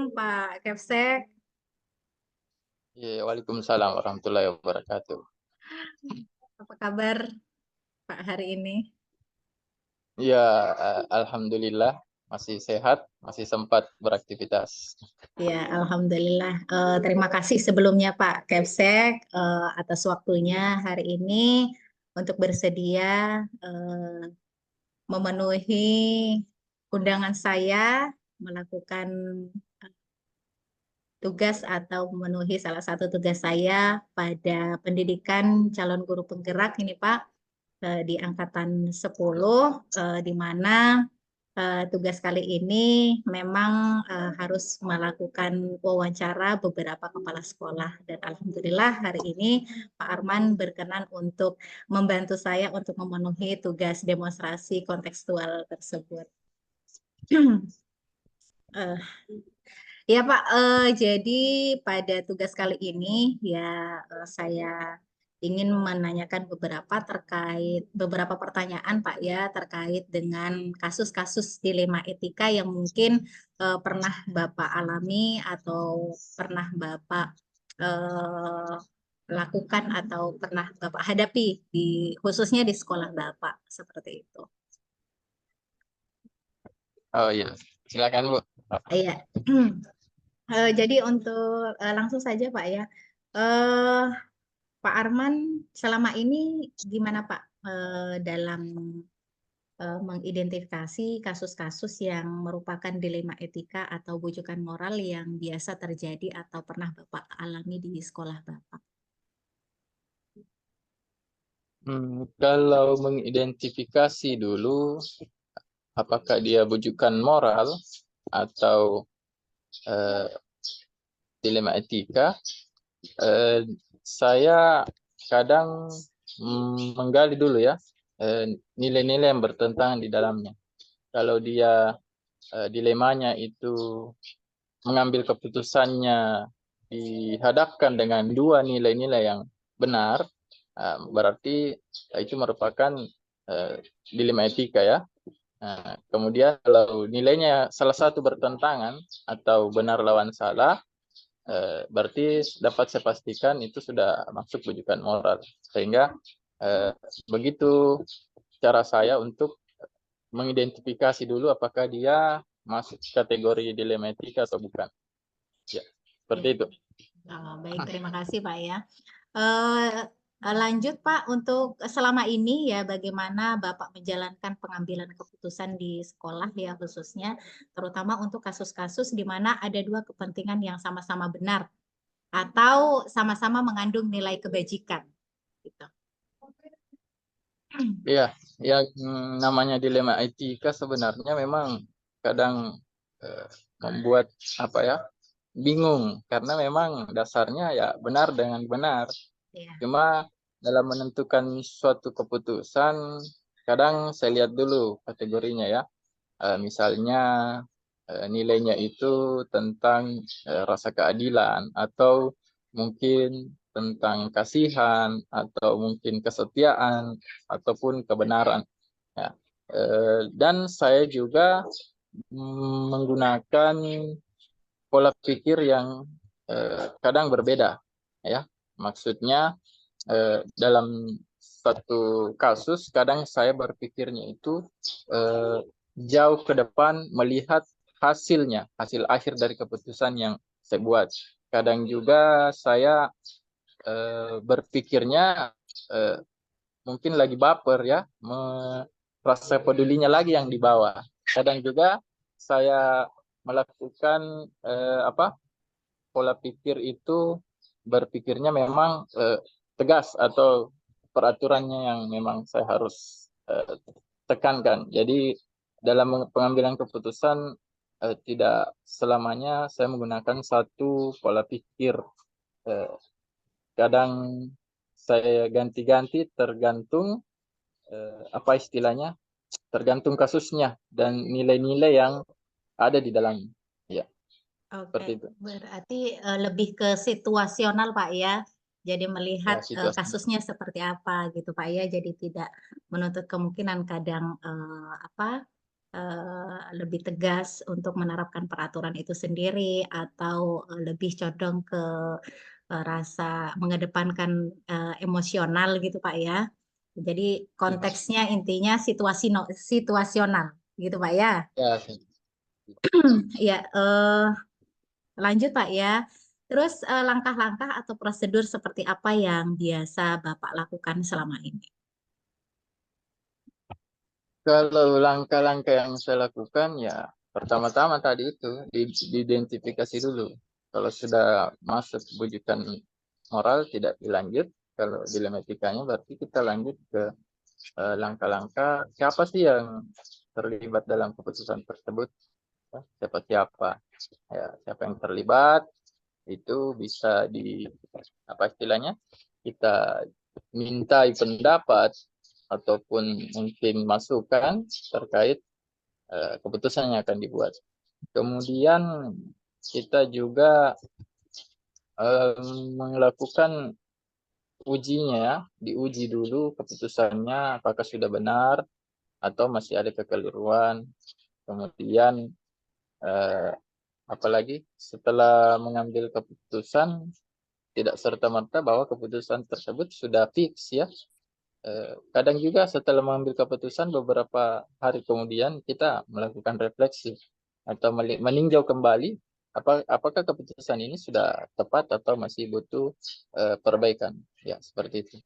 Pak Kepsek. Iya, Waalaikumsalam warahmatullahi wabarakatuh. Apa kabar Pak hari ini? Iya, alhamdulillah masih sehat, masih sempat beraktivitas. Ya, alhamdulillah. Terima kasih sebelumnya Pak Kepsek atas waktunya hari ini untuk bersedia memenuhi undangan saya melakukan tugas atau memenuhi salah satu tugas saya pada pendidikan calon guru penggerak ini Pak di angkatan 10 di mana tugas kali ini memang harus melakukan wawancara beberapa kepala sekolah dan alhamdulillah hari ini Pak Arman berkenan untuk membantu saya untuk memenuhi tugas demonstrasi kontekstual tersebut. Eh, Ya Pak, jadi pada tugas kali ini ya saya ingin menanyakan beberapa pertanyaan Pak ya terkait dengan kasus-kasus dilema etika yang mungkin pernah Bapak alami atau pernah Bapak eh, lakukan atau pernah Bapak hadapi khususnya di sekolah Bapak seperti itu. Oh iya, silakan Bu. Iya. Jadi untuk langsung saja Pak ya, eh, Pak Arman selama ini gimana Pak dalam mengidentifikasi kasus-kasus yang merupakan dilema etika atau bujukan moral yang biasa terjadi atau pernah Bapak alami di sekolah Bapak? Kalau mengidentifikasi dulu, apakah dia bujukan moral atau eh, dilema etika, eh, saya kadang menggali dulu ya nilai-nilai yang bertentangan di dalamnya. Kalau dia dilemanya itu mengambil keputusannya dihadapkan dengan dua nilai-nilai yang benar, berarti itu merupakan dilema etika ya. Kemudian kalau nilainya salah satu bertentangan atau benar lawan salah, berarti dapat saya pastikan itu sudah masuk bujukan moral. Sehingga begitu cara saya untuk mengidentifikasi dulu apakah dia masuk kategori dilema etika atau bukan. Ya, seperti itu. Baik, terima kasih Pak ya. Lanjut Pak, untuk selama ini ya bagaimana Bapak menjalankan pengambilan keputusan di sekolah ya khususnya, terutama untuk kasus-kasus di mana ada dua kepentingan yang sama-sama benar atau sama-sama mengandung nilai kebajikan. Gitu. Iya, ya namanya dilema etika sebenarnya memang kadang membuat apa ya bingung karena memang dasarnya ya benar dengan benar. Ya. Cuma dalam menentukan suatu keputusan kadang saya lihat dulu kategorinya ya. Misalnya nilainya itu tentang rasa keadilan atau mungkin tentang kasihan atau mungkin kesetiaan ataupun kebenaran ya. Dan saya juga menggunakan pola pikir yang kadang berbeda ya. Maksudnya dalam satu kasus kadang saya berpikirnya itu jauh ke depan melihat hasilnya, hasil akhir dari keputusan yang saya buat. Kadang juga saya berpikirnya mungkin lagi baper ya, merasa pedulinya lagi yang di bawah. Kadang juga saya melakukan pola pikir itu berpikirnya memang tegas atau peraturannya yang memang saya harus tekankan. Jadi dalam pengambilan keputusan tidak selamanya saya menggunakan satu pola pikir. Eh, Kadang saya ganti-ganti tergantung apa istilahnya, tergantung kasusnya dan nilai-nilai yang ada di dalamnya. Ya, seperti Oke, itu. berarti lebih ke situasional Pak ya. Jadi melihat Ya, situasi. kasusnya seperti apa gitu Pak ya. Jadi tidak menuntut kemungkinan kadang apa lebih tegas untuk menerapkan peraturan itu sendiri, atau lebih condong ke rasa mengedepankan emosional gitu Pak ya. Jadi konteksnya intinya situasional gitu Pak ya. Ya, Ya, lanjut Pak ya. Terus langkah-langkah atau prosedur seperti apa yang biasa Bapak lakukan selama ini? kalau langkah-langkah yang saya lakukan ya pertama-tama tadi itu diidentifikasi dulu. Kalau sudah masuk bujukan moral tidak dilanjut, kalau dilematikanya berarti kita lanjut ke langkah-langkah siapa sih yang terlibat dalam keputusan tersebut, ya, siapa-siapa, ya, siapa yang terlibat itu bisa di apa istilahnya kita mintai pendapat ataupun mungkin masukan terkait keputusan yang akan dibuat. Kemudian kita juga melakukan ujinya ya, diuji dulu keputusannya apakah sudah benar atau masih ada kekeliruan. Kemudian apalagi setelah mengambil keputusan tidak serta-merta bahwa keputusan tersebut sudah fix ya. Kadang juga setelah mengambil keputusan beberapa hari kemudian kita melakukan refleksi atau meninjau kembali apakah keputusan ini sudah tepat atau masih butuh perbaikan ya seperti itu.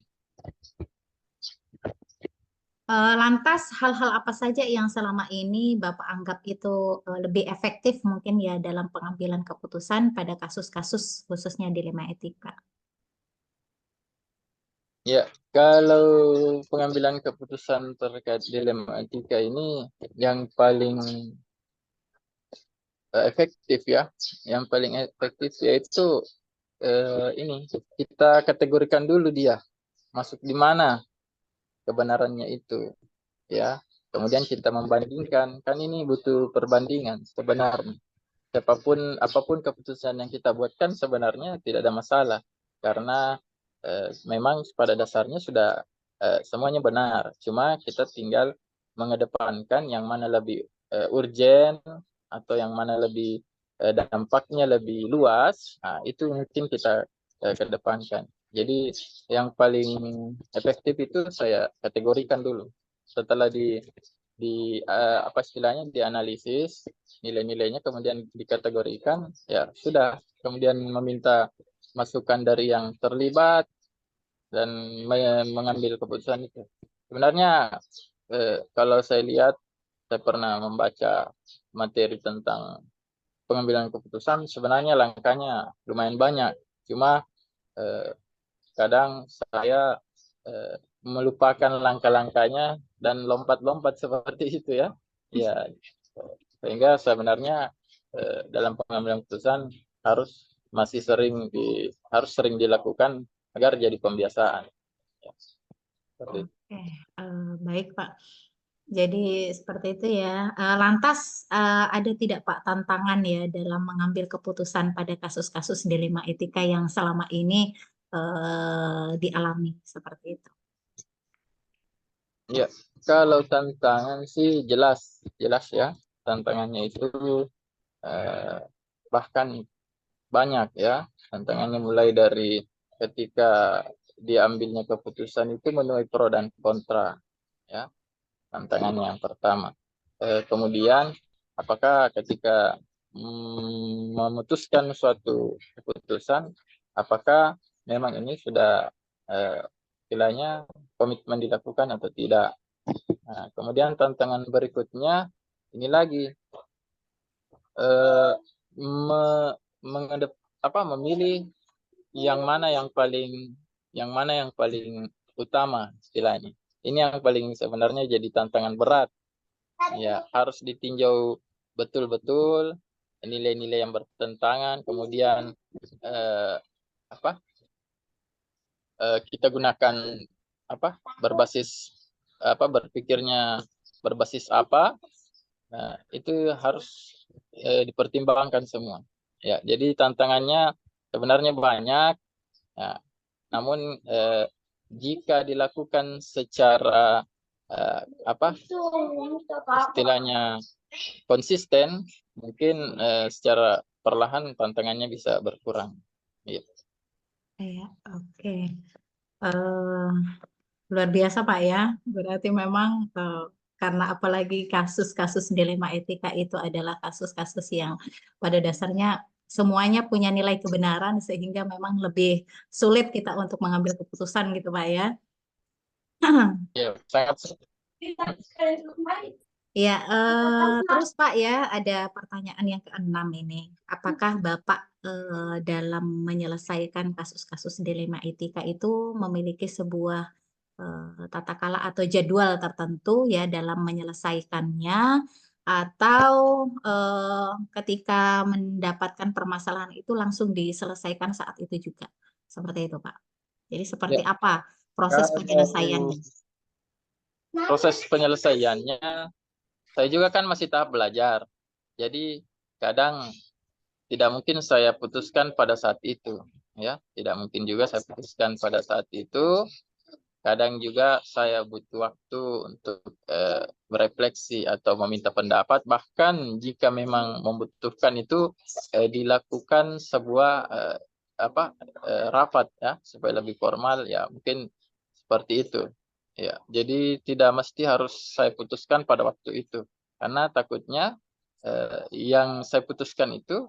Lantas hal-hal apa saja yang selama ini Bapak anggap itu lebih efektif mungkin ya dalam pengambilan keputusan pada kasus-kasus khususnya dilema etika? Ya, kalau pengambilan keputusan terkait dilema etika ini yang paling efektif ya, yang paling efektif yaitu ini kita kategorikan dulu dia masuk di mana kebenarannya itu ya. Kemudian kita membandingkan, kan ini butuh perbandingan sebenarnya. Apapun keputusan yang kita buat kan sebenarnya tidak ada masalah karena memang pada dasarnya sudah semuanya benar. Cuma kita tinggal mengedepankan yang mana lebih urgent atau yang mana lebih dampaknya lebih luas. Nah, itu mungkin kita kedepankan. Jadi yang paling efektif itu saya kategorikan dulu. Setelah apa istilahnya dianalisis nilai-nilainya kemudian dikategorikan ya sudah kemudian meminta masukan dari yang terlibat dan mengambil keputusan itu. Sebenarnya kalau saya lihat saya pernah membaca materi tentang pengambilan keputusan sebenarnya langkahnya lumayan banyak cuma eh, kadang saya melupakan langkah-langkahnya dan lompat-lompat seperti itu ya. Ya, sehingga sebenarnya dalam pengambilan keputusan harus sering dilakukan agar jadi pembiasaan. Ya, seperti itu. Oke, baik Pak. Jadi seperti itu ya. Lantas ada tidak Pak tantangan ya dalam mengambil keputusan pada kasus-kasus dilema etika yang selama ini dialami seperti itu? Ya, kalau tantangan sih jelas, jelas ya. Tantangannya itu eh, bahkan banyak ya. Tantangannya mulai dari ketika diambilnya keputusan itu menuai pro dan kontra ya. Tantangannya yang pertama. Kemudian apakah ketika memutuskan suatu keputusan, apakah memang ini sudah istilahnya komitmen dilakukan atau tidak. Nah, kemudian tantangan berikutnya ini lagi eh, me, mengadap, memilih yang mana yang paling utama istilahnya. Ini yang paling sebenarnya jadi tantangan berat. Ya, harus ditinjau betul-betul nilai-nilai yang bertentangan, kemudian eh, apa kita gunakan berbasis berpikirnya berbasis apa. Nah, itu harus dipertimbangkan semua. Ya, jadi tantangannya sebenarnya banyak. Nah, namun jika dilakukan secara apa istilahnya konsisten, mungkin secara perlahan tantangannya bisa berkurang. Iya. Iya, oke. Eh, Luar biasa Pak ya. Berarti memang karena apalagi kasus-kasus dilema etika itu adalah kasus-kasus yang pada dasarnya semuanya punya nilai kebenaran sehingga memang lebih sulit kita untuk mengambil keputusan gitu Pak ya. Iya, sangat. Ya, terus Pak ya, ada pertanyaan yang keenam ini. Apakah Bapak dalam menyelesaikan kasus-kasus dilema etika itu memiliki sebuah tata kala atau jadwal tertentu ya dalam menyelesaikannya, atau ketika mendapatkan permasalahan itu langsung diselesaikan saat itu juga? Seperti itu Pak. Jadi seperti Ya, apa proses kalau penyelesaiannya? proses penyelesaiannya, saya juga kan masih tahap belajar. Jadi kadang tidak mungkin saya putuskan pada saat itu, ya. Tidak mungkin juga saya putuskan pada saat itu. Kadang juga saya butuh waktu untuk berefleksi atau meminta pendapat. Bahkan jika memang membutuhkan itu dilakukan sebuah rapat ya supaya lebih formal ya mungkin seperti itu. Ya, jadi tidak mesti harus saya putuskan pada waktu itu karena takutnya yang saya putuskan itu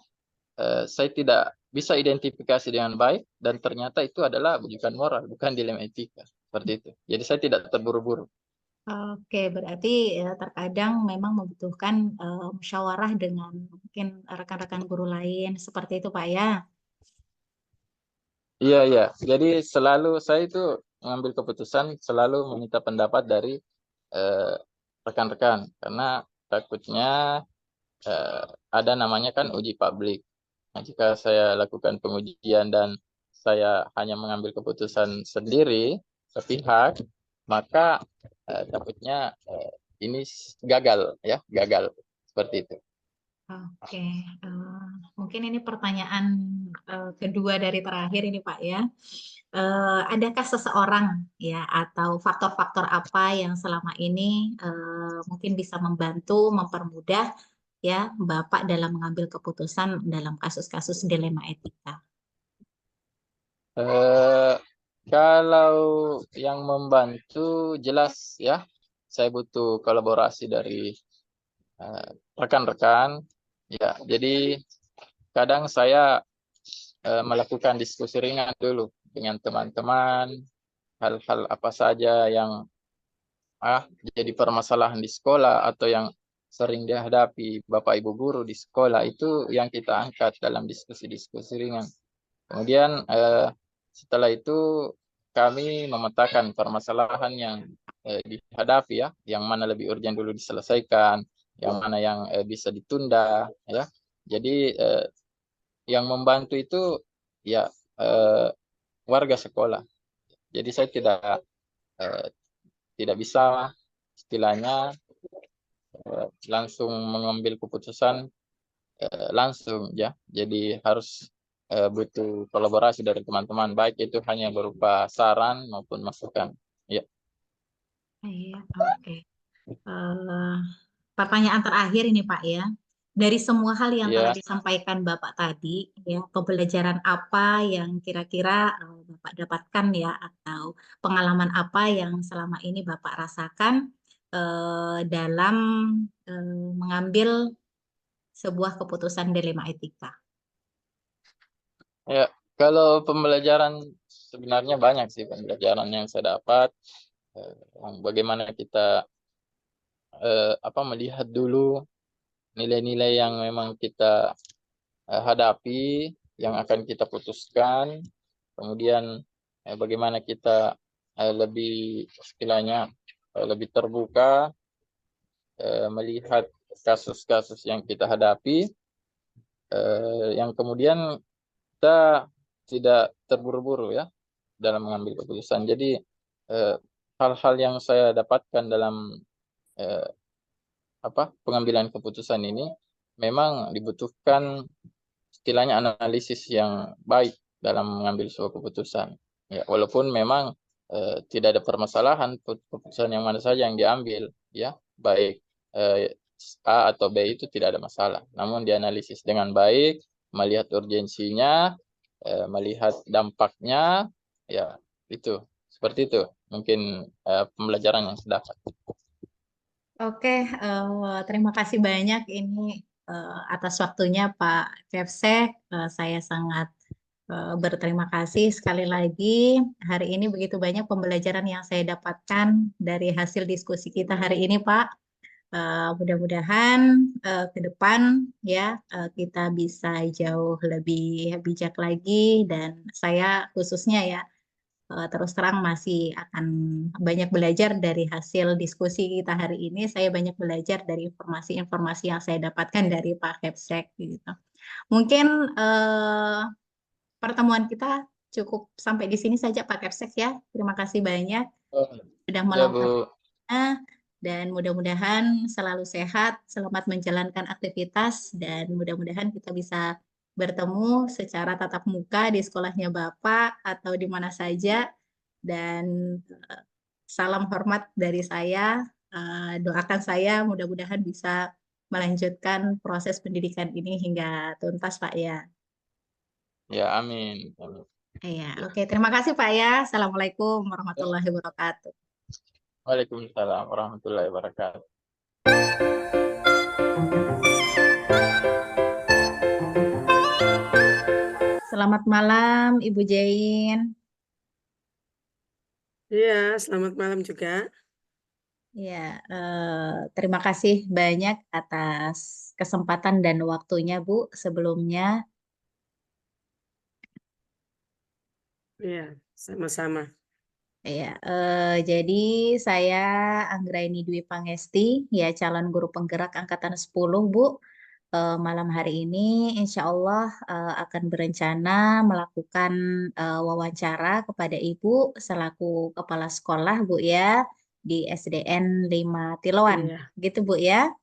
saya tidak bisa identifikasi dengan baik dan ternyata itu adalah bukan moral, bukan dilema etika. Seperti itu. Jadi saya tidak terburu-buru. Oke, berarti terkadang memang membutuhkan musyawarah dengan mungkin rekan-rekan guru lain seperti itu Pak ya. Iya, iya. Jadi selalu saya itu mengambil keputusan selalu meminta pendapat dari eh, rekan-rekan karena takutnya eh, ada namanya kan uji publik. Nah, jika saya lakukan pengujian dan saya hanya mengambil keputusan sendiri sepihak, maka takutnya ini gagal ya, gagal seperti itu. Oke, mungkin ini pertanyaan kedua dari terakhir ini Pak ya. Adakah seseorang ya atau faktor-faktor apa yang selama ini mungkin bisa membantu, mempermudah ya Bapak dalam mengambil keputusan dalam kasus-kasus dilema etika? Eh, Kalau yang membantu jelas ya, saya butuh kolaborasi dari eh, rekan-rekan. Ya, jadi kadang saya melakukan diskusi ringan dulu dengan teman-teman, hal-hal apa saja yang jadi permasalahan di sekolah atau yang sering dihadapi Bapak Ibu guru di sekolah itu yang kita angkat dalam diskusi-diskusi ringan. Kemudian setelah itu kami memetakan permasalahan yang dihadapi ya, yang mana lebih urgent dulu diselesaikan, yang mana yang bisa ditunda ya. Jadi yang membantu itu ya eh, warga sekolah. Jadi saya eh, tidak bisa istilahnya langsung mengambil keputusan langsung ya. Jadi harus butuh kolaborasi dari teman-teman, baik itu hanya berupa saran maupun masukan. Ya, Iya, oke. Eh, Pertanyaan terakhir ini Pak ya. Dari semua hal yang telah ya. disampaikan Bapak tadi, ya, pembelajaran apa yang kira-kira Bapak dapatkan ya, atau pengalaman apa yang selama ini Bapak rasakan dalam mengambil sebuah keputusan dilema etika? Ya, kalau pembelajaran sebenarnya banyak sih pembelajaran yang saya dapat. Bagaimana kita melihat dulu nilai-nilai yang memang kita hadapi, yang akan kita putuskan. Kemudian bagaimana kita lebih istilahnya lebih terbuka melihat kasus-kasus yang kita hadapi, yang kemudian kita tidak terburu-buru ya dalam mengambil keputusan. Jadi eh, hal-hal yang saya dapatkan dalam eh, pengambilan keputusan ini memang dibutuhkan istilahnya analisis yang baik dalam mengambil sebuah keputusan. Ya, walaupun memang tidak ada permasalahan, keputusan yang mana saja yang diambil, ya, baik A atau B itu tidak ada masalah. Namun dianalisis dengan baik, melihat urgensinya, melihat dampaknya, ya itu seperti itu mungkin pembelajaran yang saya dapat. Oke, terima kasih banyak ini atas waktunya Pak Kepsek. Saya sangat berterima kasih sekali lagi. Hari ini begitu banyak pembelajaran yang saya dapatkan dari hasil diskusi kita hari ini, Pak. Mudah-mudahan ke depan ya kita bisa jauh lebih bijak lagi dan saya khususnya ya terus terang masih akan banyak belajar dari hasil diskusi kita hari ini. Saya banyak belajar dari informasi-informasi yang saya dapatkan dari Pak Kepsek gitu. Mungkin pertemuan kita cukup sampai di sini saja Pak Kepsek ya. Terima kasih banyak Oh, sudah ya Bu, meluangkan dan mudah-mudahan selalu sehat, selamat menjalankan aktivitas dan mudah-mudahan kita bisa bertemu secara tatap muka di sekolahnya Bapak atau di mana saja dan eh, salam hormat dari saya. Doakan saya mudah-mudahan bisa melanjutkan proses pendidikan ini hingga tuntas Pak ya. ya amin. Amin. Iya, Ya. oke. Terima kasih Pak ya. Assalamualaikum warahmatullahi wabarakatuh. Waalaikumsalam warahmatullahi wabarakatuh. Selamat malam Ibu Jain. Iya, selamat malam juga. Ya, terima kasih banyak atas kesempatan dan waktunya, Bu, sebelumnya. Iya, sama-sama. Ya, jadi saya Anggraini Dwi Pangesti, ya calon guru penggerak angkatan 10, Bu. Malam hari ini, insya Allah akan berencana melakukan wawancara kepada Ibu selaku kepala sekolah, Bu ya, di SDN 5 Tiloan. Iya, Gitu, Bu ya.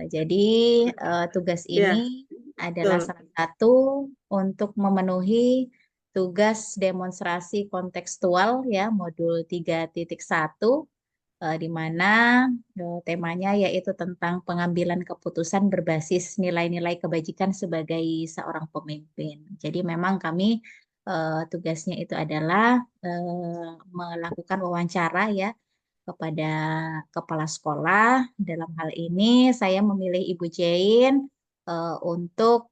Jadi tugas ini iya, adalah betul. salah satu untuk memenuhi tugas demonstrasi kontekstual ya modul 3.1 di mana temanya yaitu tentang pengambilan keputusan berbasis nilai-nilai kebajikan sebagai seorang pemimpin. Jadi memang kami tugasnya itu adalah melakukan wawancara ya kepada kepala sekolah. Dalam hal ini saya memilih Ibu Jane untuk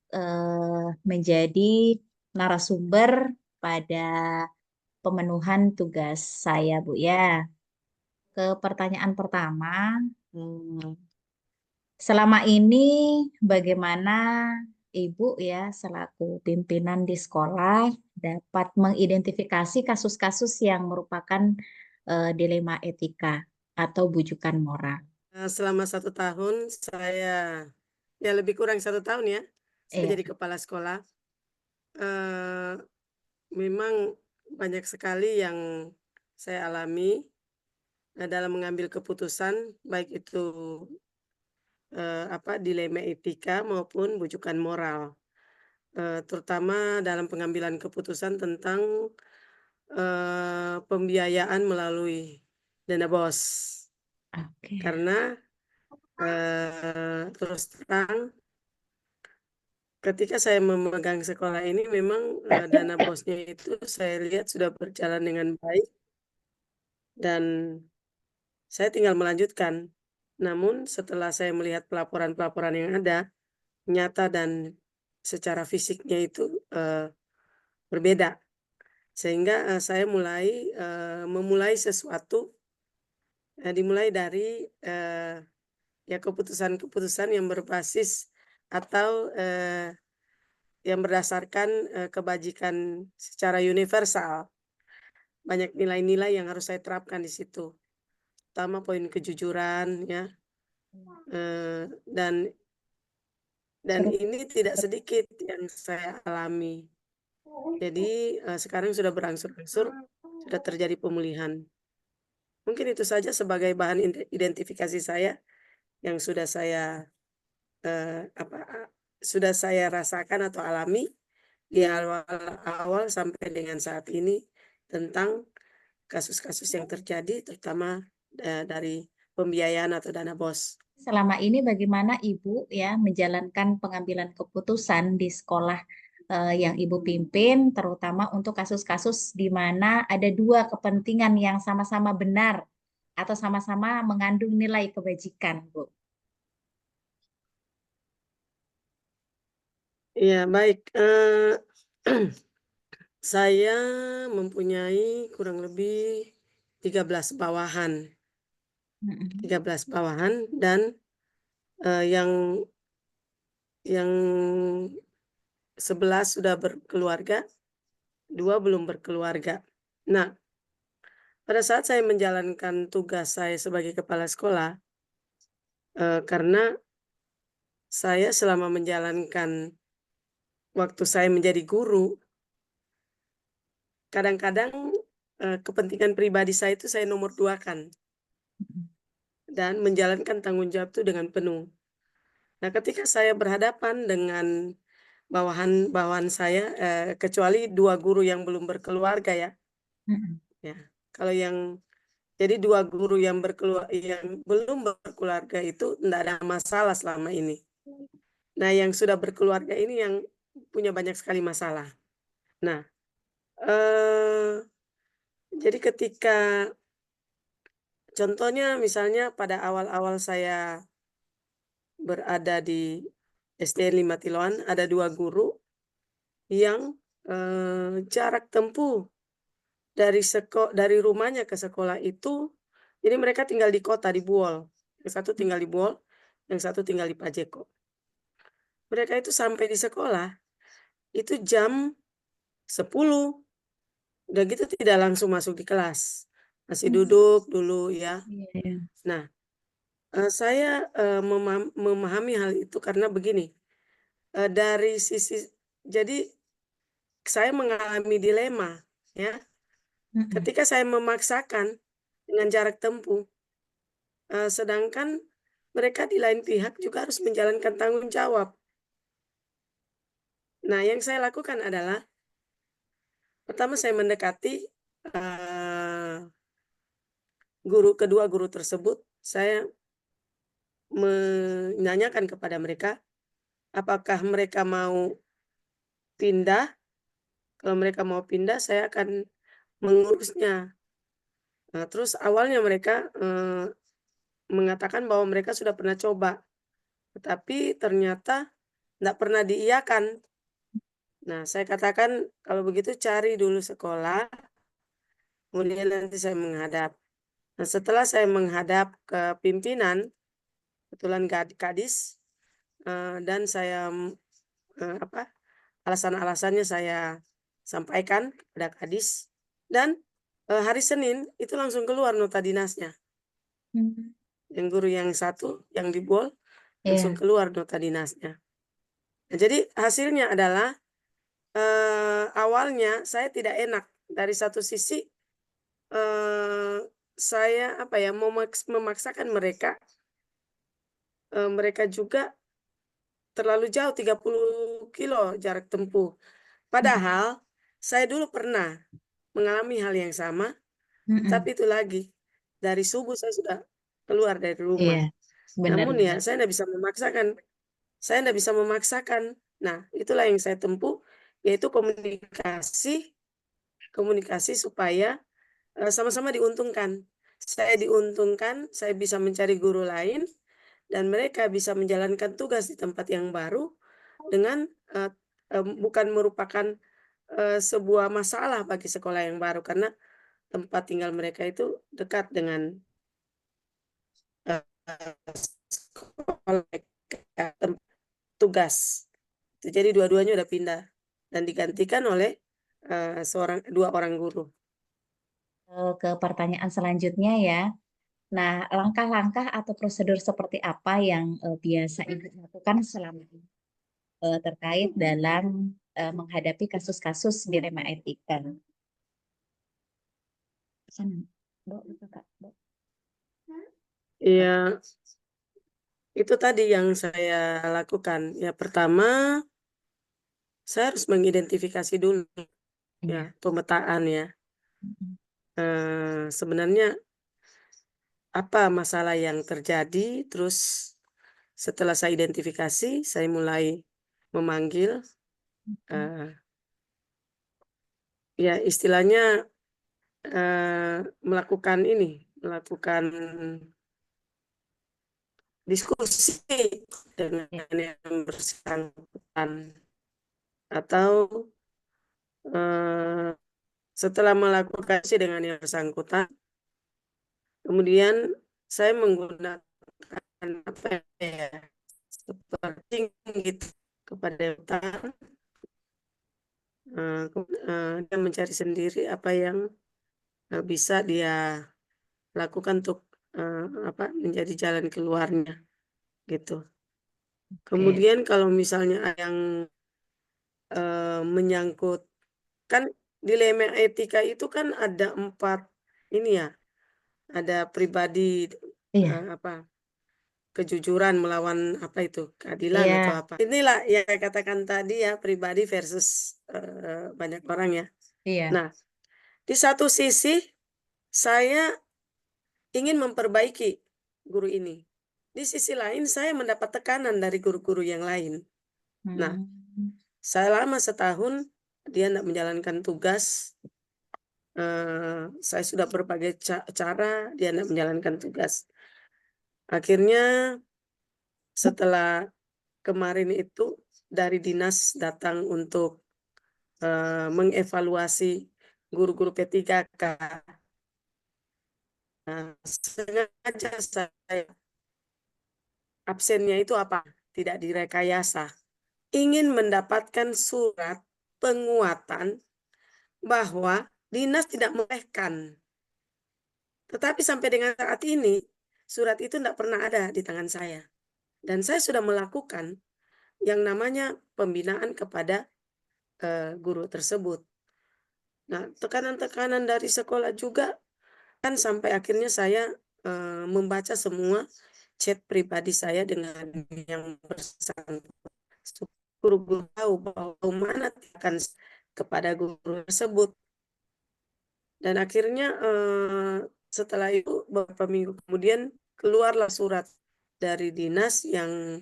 menjadi narasumber pada pemenuhan tugas saya, Bu ya. Ke pertanyaan pertama, hmm, selama ini bagaimana Ibu ya selaku pimpinan di sekolah dapat mengidentifikasi kasus-kasus yang merupakan dilema etika atau bujukan moral? Selama 1 tahun saya, ya lebih kurang 1 tahun ya, saya Iya. jadi kepala sekolah. Eh, Memang banyak sekali yang saya alami dalam mengambil keputusan, baik itu dilema etika maupun bujukan moral. Terutama dalam pengambilan keputusan tentang pembiayaan melalui dana BOS. Oke. Karena terus terang ketika saya memegang sekolah ini memang dana BOS-nya itu saya lihat sudah berjalan dengan baik dan saya tinggal melanjutkan. Namun setelah saya melihat pelaporan-pelaporan yang ada, nyata dan secara fisiknya itu berbeda. Sehingga saya memulai sesuatu dimulai dari ya keputusan-keputusan yang berbasis atau yang berdasarkan kebajikan secara universal. Banyak nilai-nilai yang harus saya terapkan di situ. Pertama poin kejujuran ya. Dan ini tidak sedikit yang saya alami. Jadi sekarang sudah berangsur-angsur sudah terjadi pemulihan. Mungkin itu saja sebagai bahan identifikasi saya yang sudah saya sudah saya rasakan atau alami di awal-awal sampai dengan saat ini tentang kasus-kasus yang terjadi, terutama dari pembiayaan atau dana BOS. Selama ini bagaimana Ibu ya menjalankan pengambilan keputusan di sekolah yang Ibu pimpin, terutama untuk kasus-kasus di mana ada dua kepentingan yang sama-sama benar atau sama-sama mengandung nilai kebajikan, Bu? Ya, baik. Saya mempunyai kurang lebih 13 bawahan. 13 bawahan dan yang 11 sudah berkeluarga, 2 belum berkeluarga. Nah, pada saat saya menjalankan tugas saya sebagai kepala sekolah, karena saya selama menjalankan waktu saya menjadi guru, kadang-kadang kepentingan pribadi saya itu saya nomor duakan dan menjalankan tanggung jawab itu dengan penuh. Nah, ketika saya berhadapan dengan bawahan saya, kecuali 2 guru yang belum berkeluarga ya. Ya, kalau jadi 2 guru yang belum berkeluarga itu tidak ada masalah selama ini. Nah, yang sudah berkeluarga ini yang punya banyak sekali masalah. Nah, jadi ketika contohnya misalnya pada awal-awal saya berada di SDN 5 Tiloan, ada 2 guru yang jarak tempuh dari rumahnya ke sekolah itu, jadi mereka tinggal di kota, di Buol. Yang satu tinggal di Buol, yang satu tinggal di Pajeko. Mereka itu sampai di sekolah, itu jam 10. Udah gitu tidak langsung masuk di kelas. Masih duduk dulu ya. Nah, saya memahami hal itu karena begini, dari sisi, jadi saya mengalami dilema ya. Ketika saya memaksakan dengan jarak tempuh, sedangkan mereka di lain pihak juga harus menjalankan tanggung jawab. Nah, yang saya lakukan adalah, pertama saya mendekati kedua guru tersebut, saya menanyakan kepada mereka, apakah mereka mau pindah. Kalau mereka mau pindah, saya akan mengurusnya. Nah, terus awalnya mereka mengatakan bahwa mereka sudah pernah coba, tetapi ternyata tidak pernah diiyakan. Nah, saya katakan kalau begitu cari dulu sekolah, kemudian nanti saya menghadap. Nah, setelah saya menghadap ke pimpinan, kebetulan kadis, dan saya alasan-alasannya saya sampaikan kepada kadis, dan hari Senin itu langsung keluar nota dinasnya. Yang guru yang satu, yang di Buol, langsung keluar nota dinasnya. Nah, jadi hasilnya adalah awalnya saya tidak enak. Dari satu sisi saya memaksakan mereka, mereka juga terlalu jauh, 30 kilo jarak tempuh. Padahal saya dulu pernah mengalami hal yang sama, tapi itu lagi dari subuh saya sudah keluar dari rumah. Namun ya saya tidak bisa memaksakan. Saya tidak bisa memaksakan. Nah, itulah yang saya tempuh, yaitu komunikasi supaya sama-sama diuntungkan. Saya diuntungkan, saya bisa mencari guru lain, dan mereka bisa menjalankan tugas di tempat yang baru dengan bukan merupakan sebuah masalah bagi sekolah yang baru, karena tempat tinggal mereka itu dekat dengan sekolah tugas. Jadi dua-duanya udah pindah dan digantikan oleh dua orang guru. Ke pertanyaan selanjutnya ya. Nah, langkah-langkah atau prosedur seperti apa yang biasa Ibu lakukan selama ini terkait dalam menghadapi kasus-kasus dilema etika? Iya, itu tadi yang saya lakukan. Ya, pertama saya harus mengidentifikasi dulu ya pemetaan ya. sebenarnya apa masalah yang terjadi, terus setelah saya identifikasi, saya mulai memanggil, ya istilahnya melakukan diskusi dengan Ya. yang bersangkutan, atau setelah melakukan dengan yang bersangkutan, kemudian saya menggunakan apa ya, seperti gitu kepada utang, dia mencari sendiri apa yang bisa dia lakukan untuk menjadi jalan keluarnya gitu. Kemudian kalau misalnya ada yang menyangkut, kan dilema etika itu kan ada 4 ini ya, ada pribadi, Iya, kejujuran melawan apa itu, keadilan atau iya, apa. Inilah yang saya katakan tadi ya, pribadi versus banyak orang ya. iya. Nah, di satu sisi saya ingin memperbaiki guru ini. Di sisi lain saya mendapat tekanan dari guru-guru yang lain. Nah, selama setahun dia tidak menjalankan tugas. Saya sudah berbagai cara, dia tidak menjalankan tugas. Akhirnya setelah kemarin itu dari dinas datang untuk mengevaluasi guru-guru P3K. Sengaja saya absennya itu apa? Tidak direkayasa. Ingin mendapatkan surat penguatan bahwa dinas tidak membolehkan. Tetapi sampai dengan saat ini, surat itu tidak pernah ada di tangan saya. Dan saya sudah melakukan yang namanya pembinaan kepada guru tersebut. Nah, tekanan-tekanan dari sekolah juga kan sampai akhirnya saya membaca semua chat pribadi saya dengan yang bersangkutan. Guru-guru tahu bahwa mana akan kepada guru tersebut. Dan akhirnya setelah itu beberapa minggu kemudian keluarlah surat dari dinas yang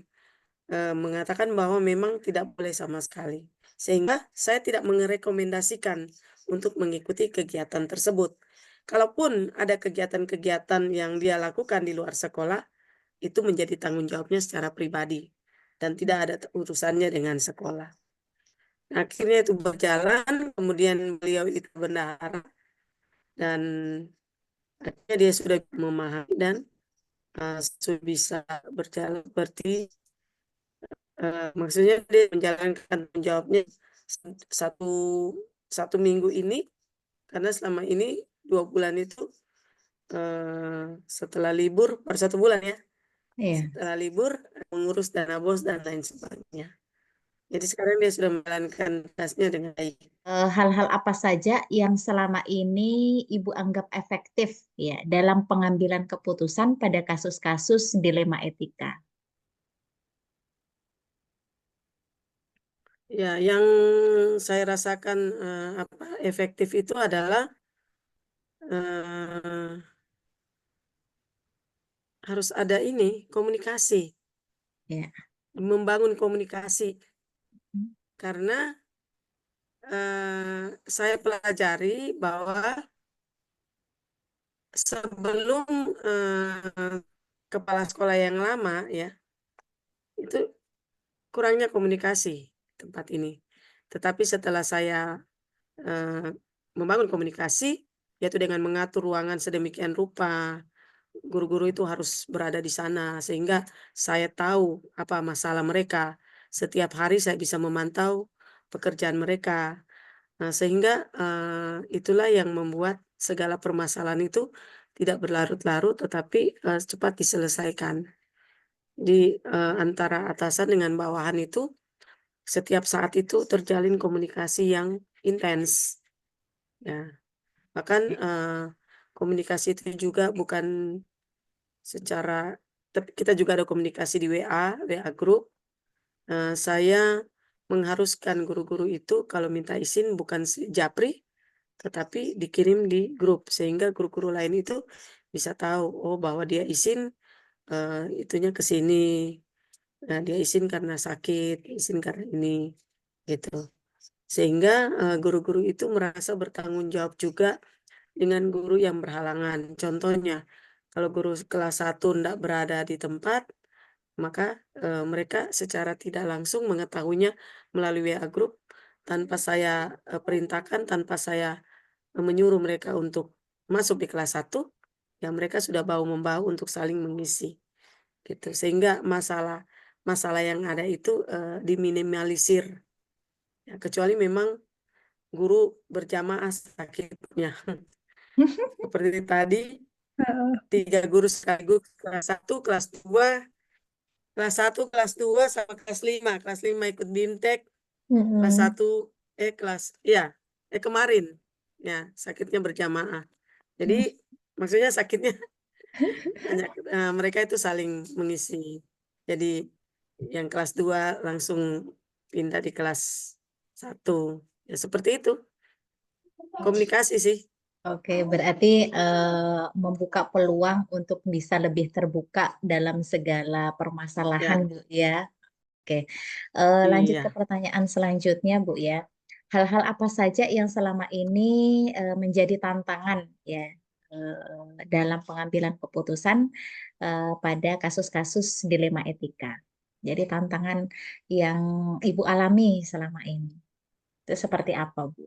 mengatakan bahwa memang tidak boleh sama sekali. Sehingga saya tidak merekomendasikan untuk mengikuti kegiatan tersebut. Kalaupun ada kegiatan-kegiatan yang dia lakukan di luar sekolah, itu menjadi tanggung jawabnya secara pribadi dan tidak ada urusannya dengan sekolah. Akhirnya itu berjalan, kemudian beliau itu bendahara dan akhirnya dia sudah memahami dan sudah bisa berjalan seperti maksudnya dia menjalankan tanggung jawabnya satu minggu ini, karena selama ini 2 bulan itu setelah libur baru 1 bulan ya. Iya. Setelah libur mengurus dana bos dan lain sebagainya. Jadi sekarang dia sudah menjalankan tugasnya dengan baik. Hal-hal apa saja yang selama ini Ibu anggap efektif ya dalam pengambilan keputusan pada kasus-kasus dilema etika? Ya, yang saya rasakan efektif itu adalah harus ada komunikasi, Ya. membangun komunikasi. Karena saya pelajari bahwa sebelum kepala sekolah yang lama ya, itu kurangnya komunikasi tempat ini. Tetapi setelah saya membangun komunikasi, yaitu dengan mengatur ruangan sedemikian rupa, guru-guru itu harus berada di sana sehingga saya tahu apa masalah mereka. Setiap hari saya bisa memantau pekerjaan mereka. Nah, sehingga itulah yang membuat segala permasalahan itu tidak berlarut-larut tetapi cepat diselesaikan. Di antara atasan dengan bawahan itu setiap saat itu terjalin komunikasi yang intens. Ya, bahkan komunikasi itu juga bukan secara, tapi kita juga ada komunikasi di WA group. Saya mengharuskan guru-guru itu kalau minta izin bukan si japri, tetapi dikirim di grup sehingga guru-guru lain itu bisa tahu, oh bahwa dia izin itunya ke sini. Nah, dia izin karena sakit, izin karena ini, gitu. Sehingga guru-guru itu merasa bertanggung jawab juga dengan guru yang berhalangan. Contohnya, kalau guru kelas 1 tidak berada di tempat, maka mereka secara tidak langsung mengetahuinya melalui WA group tanpa saya perintahkan, tanpa saya menyuruh mereka untuk masuk di kelas 1, ya mereka sudah bahu-membahu untuk saling mengisi. Gitu. Sehingga masalah yang ada itu diminimalisir. Ya, kecuali memang guru berjamaah sakitnya. Seperti tadi, 3 guru sekaligus kelas 1, kelas 2, kelas 1, kelas 2 sama kelas 5. Kelas 5 ikut BIMTEK, kelas 1 kemarin ya sakitnya berjamaah. Jadi maksudnya sakitnya hanya mereka itu saling mengisi. Jadi yang kelas 2 langsung pindah di kelas 1. Ya seperti itu. Komunikasi sih. Oke, berarti membuka peluang untuk bisa lebih terbuka dalam segala permasalahan, Ya, Bu ya. Oke, lanjut ke iya. pertanyaan selanjutnya, Bu ya. Hal-hal apa saja yang selama ini menjadi tantangan ya dalam pengambilan keputusan pada kasus-kasus dilema etika. Jadi tantangan yang Ibu alami selama ini itu seperti apa, Bu?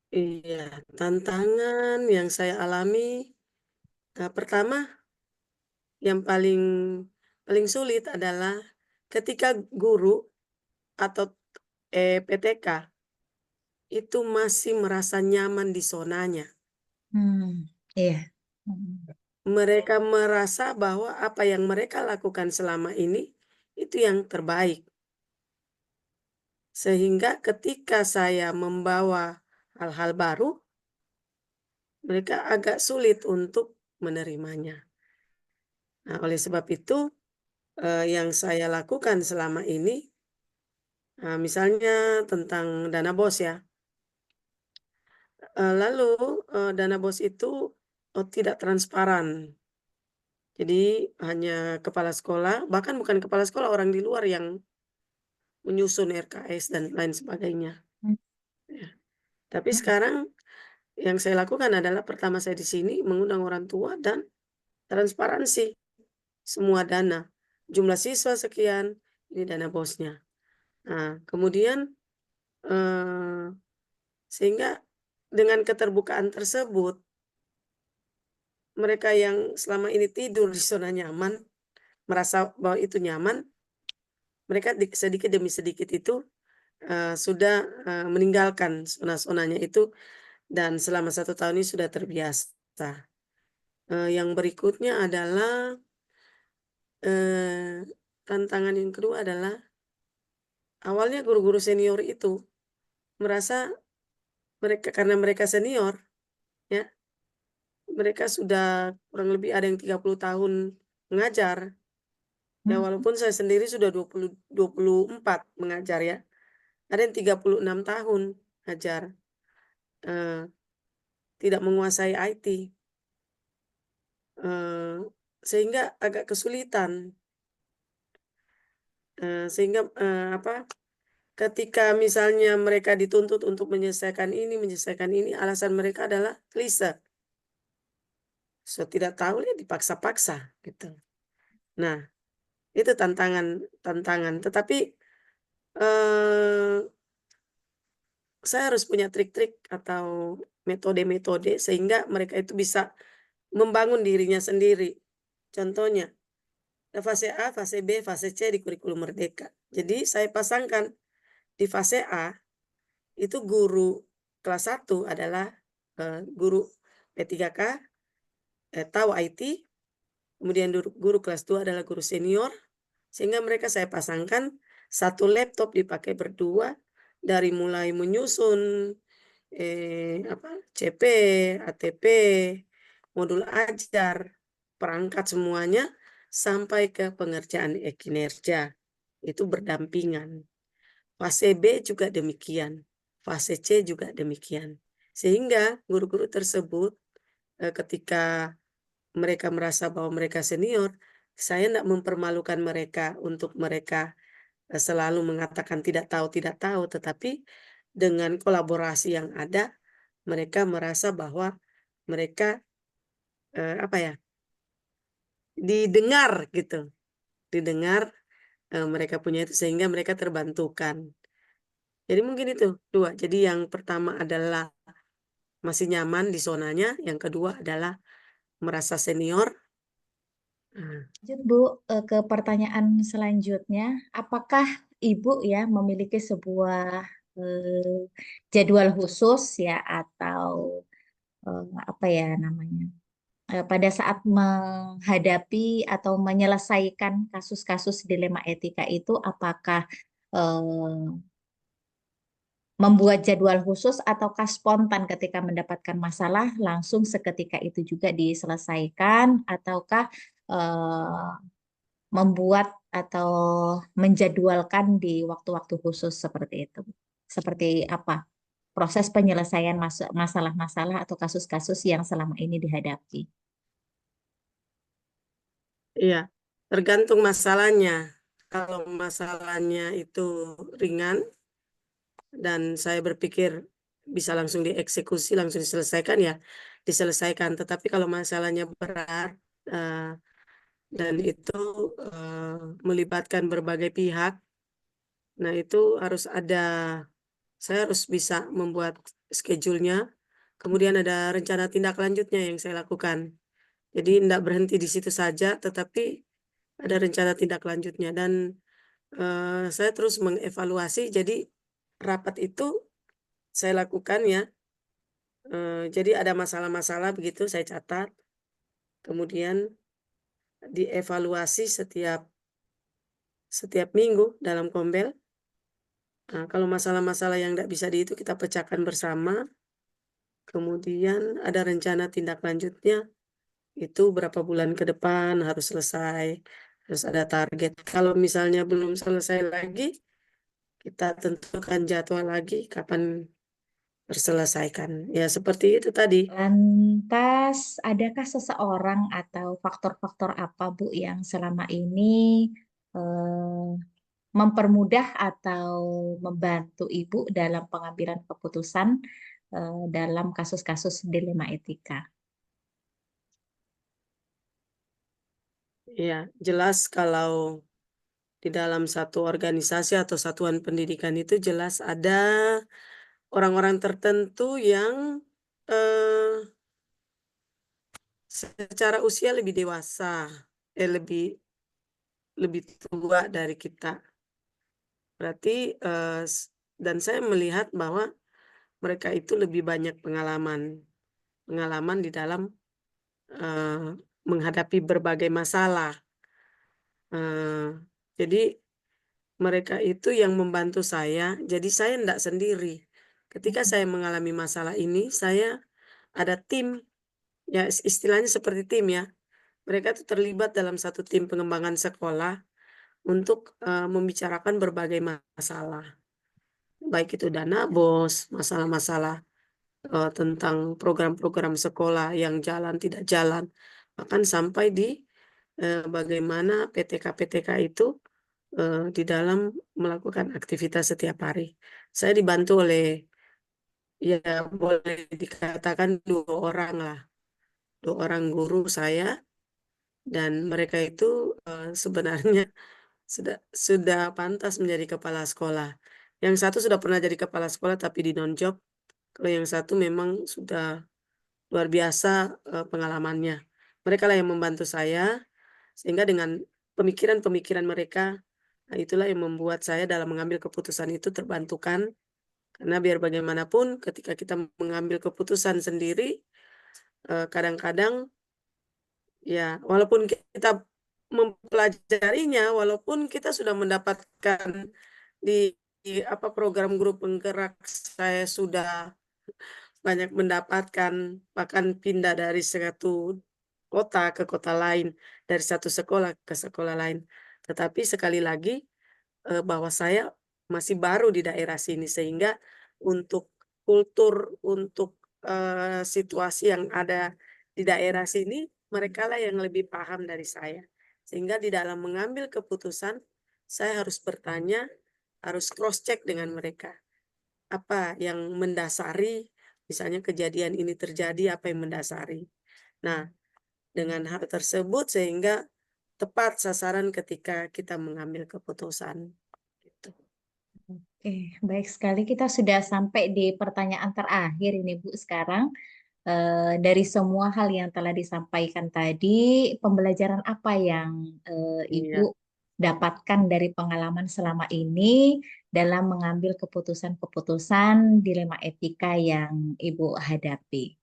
Iya, tantangan yang saya alami pertama yang paling sulit adalah ketika guru atau PTK itu masih merasa nyaman di zonanya. Iya. Mereka merasa bahwa apa yang mereka lakukan selama ini itu yang terbaik. Sehingga ketika saya membawa hal-hal baru, mereka agak sulit untuk menerimanya. Nah, oleh sebab itu yang saya lakukan selama ini, misalnya tentang dana BOS ya. Lalu dana BOS itu tidak transparan. Jadi hanya kepala sekolah, bahkan bukan kepala sekolah, orang di luar yang menyusun RKS dan lain sebagainya. Ya. Tapi sekarang yang saya lakukan adalah pertama saya di sini mengundang orang tua dan transparansi semua dana. Jumlah siswa sekian, ini dana BOS-nya. Nah, kemudian sehingga dengan keterbukaan tersebut, mereka yang selama ini tidur di zona nyaman, merasa bahwa itu nyaman, mereka sedikit demi sedikit itu sudah meninggalkan zona-zonanya itu dan selama 1 tahun ini sudah terbiasa. Yang berikutnya adalah tantangan yang kedua adalah awalnya guru-guru senior itu merasa karena mereka senior, ya, mereka sudah kurang lebih ada yang 30 tahun mengajar. Ya, walaupun saya sendiri sudah 24 mengajar ya. Ada yang 36 tahun ngajar. Tidak menguasai IT. Sehingga agak kesulitan. Sehingga ketika misalnya mereka dituntut untuk menyelesaikan ini, alasan mereka adalah klise. So, tidak tahu ya dipaksa-paksa gitu. Nah, itu tantangan. Tetapi saya harus punya trik-trik atau metode-metode sehingga mereka itu bisa membangun dirinya sendiri. Contohnya, fase A, fase B, fase C di kurikulum Merdeka. Jadi saya pasangkan di fase A itu guru kelas 1 adalah guru P3K, tahu IT, kemudian guru kelas 2 adalah guru senior, sehingga mereka saya pasangkan satu laptop dipakai berdua dari mulai menyusun CP, ATP, modul ajar, perangkat semuanya sampai ke pengerjaan kinerja. Itu berdampingan. Fase B juga demikian. fase C juga demikian. Sehingga guru-guru tersebut ketika mereka merasa bahwa mereka senior, saya tidak mempermalukan mereka untuk mereka selalu mengatakan tidak tahu, tetapi dengan kolaborasi yang ada, mereka merasa bahwa mereka didengar gitu, didengar mereka punya itu sehingga mereka terbantukan. Jadi mungkin itu dua. Jadi yang pertama adalah masih nyaman di zonanya, yang kedua adalah merasa senior. Lanjut Bu, ke pertanyaan selanjutnya, apakah Ibu ya memiliki sebuah jadwal khusus ya atau apa ya namanya pada saat menghadapi atau menyelesaikan kasus-kasus dilema etika itu, apakah membuat jadwal khusus ataukah spontan ketika mendapatkan masalah langsung seketika itu juga diselesaikan, ataukah membuat atau menjadwalkan di waktu-waktu khusus seperti itu? Seperti apa proses penyelesaian masalah-masalah atau kasus-kasus yang selama ini dihadapi? Iya, tergantung masalahnya. Kalau masalahnya itu ringan dan saya berpikir bisa langsung dieksekusi, langsung diselesaikan, ya diselesaikan. Tetapi kalau masalahnya berat dan itu melibatkan berbagai pihak, nah itu saya harus bisa membuat schedule-nya, kemudian ada rencana tindak lanjutnya yang saya lakukan. Jadi tidak berhenti di situ saja, tetapi ada rencana tindak lanjutnya. Dan saya terus mengevaluasi, jadi rapat itu saya lakukan ya. Jadi ada masalah-masalah begitu saya catat, kemudian dievaluasi setiap minggu dalam kombel. Nah, kalau masalah-masalah yang tidak bisa itu kita pecahkan bersama, kemudian ada rencana tindak lanjutnya, itu berapa bulan ke depan harus selesai, harus ada target. Kalau misalnya belum selesai lagi, kita tentukan jadwal lagi kapan terselesaikan. Ya seperti itu tadi. Lantas, adakah seseorang atau faktor-faktor apa Bu yang selama ini mempermudah atau membantu Ibu dalam pengambilan keputusan dalam kasus-kasus dilema etika? Ya, jelas kalau di dalam satu organisasi atau satuan pendidikan itu jelas ada orang-orang tertentu yang secara usia lebih dewasa, lebih tua dari kita. Berarti dan saya melihat bahwa mereka itu lebih banyak pengalaman di dalam menghadapi berbagai masalah. Jadi mereka itu yang membantu saya. Jadi saya tidak sendiri. Ketika saya mengalami masalah ini, saya ada tim. Ya istilahnya seperti tim ya. Mereka itu terlibat dalam satu tim pengembangan sekolah untuk membicarakan berbagai masalah. Baik itu dana BOS, masalah-masalah tentang program-program sekolah yang jalan tidak jalan, bahkan sampai di bagaimana PTK itu di dalam melakukan aktivitas setiap hari. Saya dibantu oleh, ya boleh dikatakan 2 orang lah, 2 orang guru saya, dan mereka itu sebenarnya sudah pantas menjadi kepala sekolah. Yang satu sudah pernah jadi kepala sekolah tapi di non-job. Kalau yang satu memang sudah luar biasa pengalamannya. Mereka lah yang membantu saya, sehingga dengan pemikiran-pemikiran mereka, nah itulah yang membuat saya dalam mengambil keputusan itu terbantukan. Karena biar bagaimanapun ketika kita mengambil keputusan sendiri, kadang-kadang ya walaupun kita mempelajarinya, walaupun kita sudah mendapatkan di program grup penggerak, saya sudah banyak mendapatkan, bahkan pindah dari satu kota ke kota lain, dari satu sekolah ke sekolah lain. Tetapi sekali lagi bahwa saya masih baru di daerah sini, sehingga untuk kultur, untuk situasi yang ada di daerah sini, mereka lah yang lebih paham dari saya. Sehingga di dalam mengambil keputusan, saya harus bertanya, harus cross-check dengan mereka. Apa yang mendasari, misalnya kejadian ini terjadi, apa yang mendasari. Nah, dengan hal tersebut sehingga tepat sasaran ketika kita mengambil keputusan. Gitu. Oke, baik sekali. Kita sudah sampai di pertanyaan terakhir ini, Bu, sekarang. Dari semua hal yang telah disampaikan tadi, pembelajaran apa yang Iya. Ibu dapatkan dari pengalaman selama ini dalam mengambil keputusan-keputusan dilema etika yang Ibu hadapi?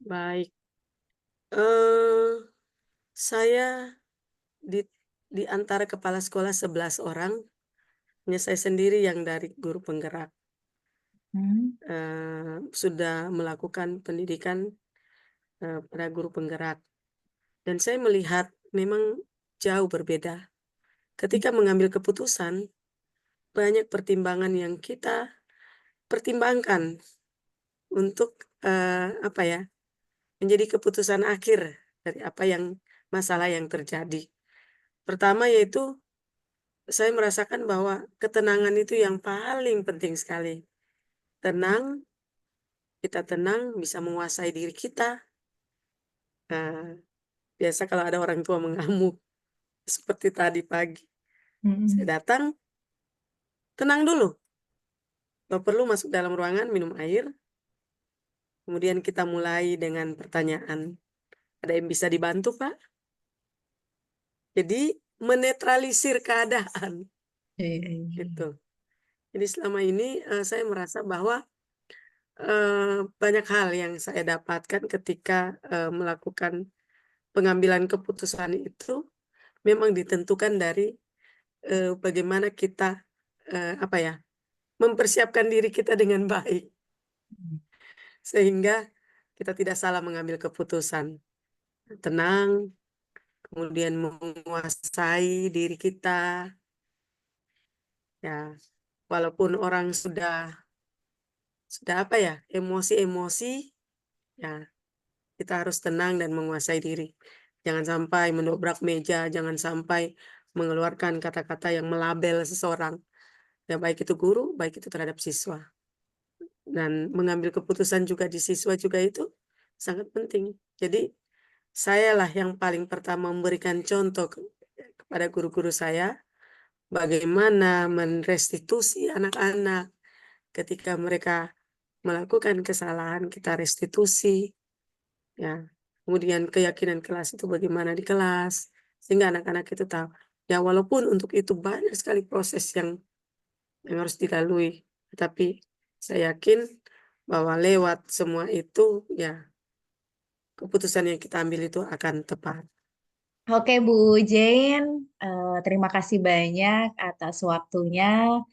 Baik. Saya di antara kepala sekolah 11 orang, hanya saya sendiri yang dari guru penggerak. Sudah melakukan pendidikan pada guru penggerak. Dan saya melihat memang jauh berbeda. Ketika mengambil keputusan, banyak pertimbangan yang kita pertimbangkan untuk menjadi keputusan akhir dari apa yang masalah yang terjadi. Pertama yaitu saya merasakan bahwa ketenangan itu yang paling penting sekali. Tenang, kita tenang, bisa menguasai diri kita. Biasa kalau ada orang tua mengamuk, seperti tadi pagi. Saya datang, tenang dulu. Kalau perlu masuk dalam ruangan, minum air. Kemudian kita mulai dengan pertanyaan. Ada yang bisa dibantu, Pak? Jadi menetralisir keadaan. Gitu. Jadi selama ini saya merasa bahwa banyak hal yang saya dapatkan ketika melakukan pengambilan keputusan itu memang ditentukan dari bagaimana kita mempersiapkan diri kita dengan baik sehingga kita tidak salah mengambil keputusan. Tenang, kemudian menguasai diri kita. Ya, walaupun orang sudah emosi-emosi, ya kita harus tenang dan menguasai diri. Jangan sampai mendobrak meja, jangan sampai mengeluarkan kata-kata yang melabel seseorang. Ya baik itu guru, baik itu terhadap siswa. Dan mengambil keputusan juga di siswa juga itu sangat penting. Jadi sayalah yang paling pertama memberikan contoh kepada guru-guru saya bagaimana merestitusi anak-anak ketika mereka melakukan kesalahan, kita restitusi. Ya, kemudian keyakinan kelas itu bagaimana di kelas, sehingga anak-anak itu tahu. Ya, walaupun untuk itu banyak sekali proses yang harus dilalui, tetapi saya yakin bahwa lewat semua itu, ya, keputusan yang kita ambil itu akan tepat. Oke, Bu Jane, terima kasih banyak atas waktunya.